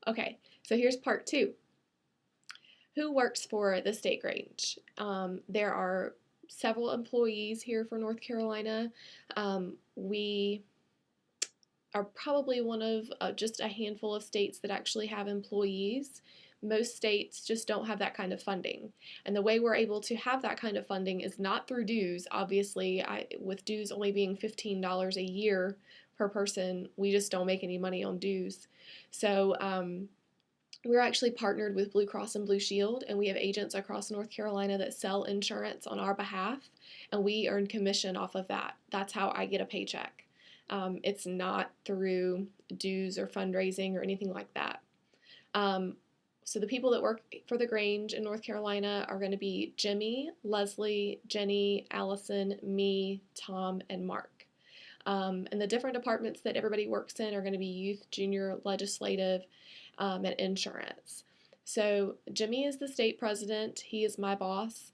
Okay, so here's part two. Who works for the state Grange? There are several employees here for North Carolina. We are probably one of just a handful of states that actually have employees. Most states just don't have that kind of funding. And the way we're able to have that kind of funding is not through dues. Obviously, with dues only being $15 a year per person, we just don't make any money on dues. So we're actually partnered with Blue Cross and Blue Shield, and we have agents across North Carolina that sell insurance on our behalf, and we earn commission off of that. That's how I get a paycheck. It's not through dues or fundraising or anything like that. Um, so the people that work for the Grange in North Carolina are going to be Jimmy, Leslie, Jenny, Allison, me, Tom, and Mark. And the different departments that everybody works in are going to be youth, junior, legislative, and insurance. So Jimmy is the state president. He is my boss.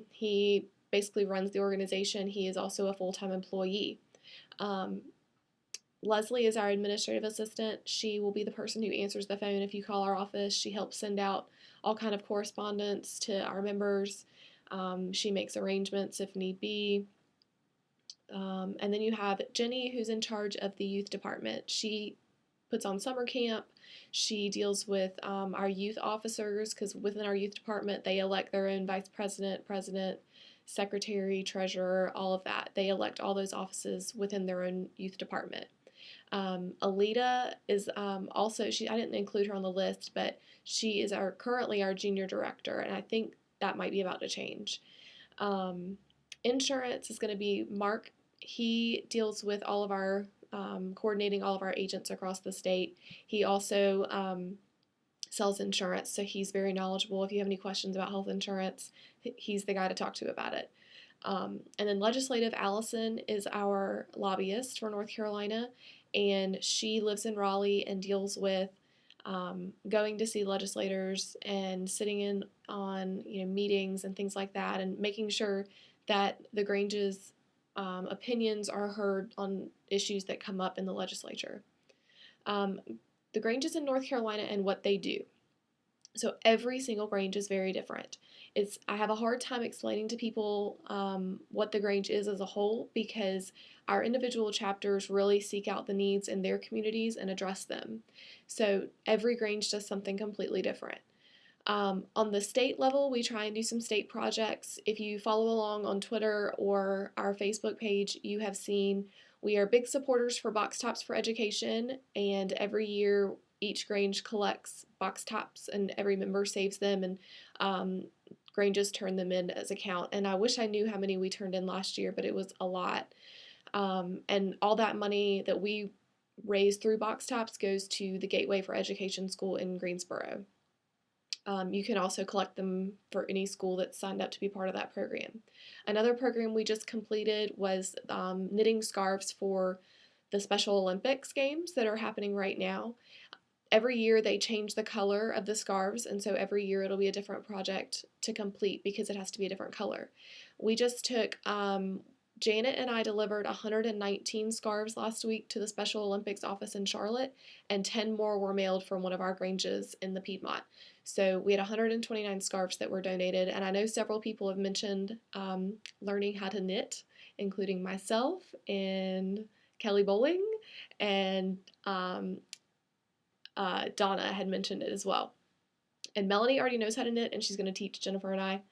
He basically runs the organization. He is also a full-time employee. Um, Leslie is our administrative assistant. She will be the person who answers the phone if you call our office. She helps send out all kind of correspondence to our members. She makes arrangements if need be. And then you have Jenny, who's in charge of the youth department. She puts on summer camp. She deals with our youth officers, because within our youth department, they elect their own vice president, president, secretary, treasurer, all of that. They elect all those offices within their own youth department. Alita is also, I didn't include her on the list, but she is currently our junior director, and I think that might be about to change. Insurance is going to be Mark. He deals with all of our coordinating all of our agents across the state. He also sells insurance, so he's very knowledgeable. If you have any questions about health insurance, he's the guy to talk to about it. And then legislative, Allison is our lobbyist for North Carolina, and she lives in Raleigh and deals with going to see legislators and sitting in on meetings and things like that, and making sure that the Grange's opinions are heard on issues that come up in the legislature. The Grange is in North Carolina and what they do. So every single Grange is very different. I have a hard time explaining to people what the Grange is as a whole, because our individual chapters really seek out the needs in their communities and address them. So every Grange does something completely different. On the state level, we try and do some state projects. If you follow along on Twitter or our Facebook page, you have seen we are big supporters for box tops for education, and every year each Grange collects box tops and every member saves them, and Granges turn them in as a count. And I wish I knew how many we turned in last year, but it was a lot. And all that money that we raise through box tops goes to the Gateway for Education School in Greensboro. You can also collect them for any school that's signed up to be part of that program. Another program we just completed was knitting scarves for the Special Olympics games that are happening right now. Every year they change the color of the scarves, and so every year it'll be a different project to complete because it has to be a different color. We just took, Janet and I delivered 119 scarves last week to the Special Olympics office in Charlotte, and 10 more were mailed from one of our Granges in the Piedmont. So we had 129 scarves that were donated, and I know several people have mentioned learning how to knit, including myself and Kelly Bowling, and Donna had mentioned it as well. And Melanie already knows how to knit, and she's going to teach Jennifer and I.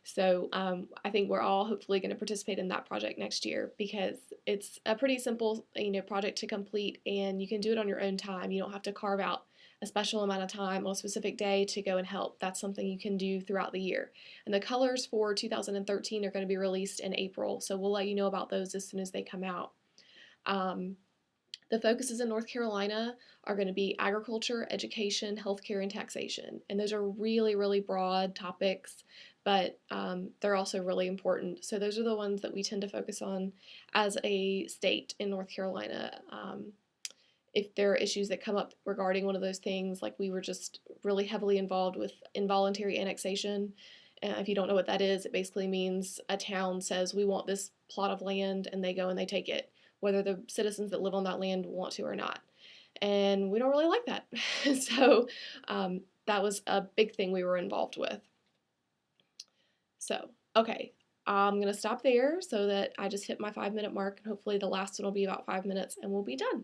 So I think we're all hopefully going to participate in that project next year, because it's a pretty simple project to complete, and you can do it on your own time. You don't have to carve out a special amount of time on a specific day to go and help. That's something you can do throughout the year. And the colors for 2013 are going to be released in April, so we'll let you know about those as soon as they come out. The focuses in North Carolina are going to be agriculture, education, healthcare, and taxation. And those are really, really broad topics, but they're also really important. So those are the ones that we tend to focus on as a state in North Carolina. If there are issues that come up regarding one of those things, like we were just really heavily involved with involuntary annexation. If you don't know what that is, it basically means a town says, we want this plot of land, and they go and they take it, whether the citizens that live on that land want to or not. and we don't really like that. So that was a big thing we were involved with. So, okay, I'm going to stop there so that I just hit my 5-minute mark, and hopefully the last one will be about 5 minutes and we'll be done.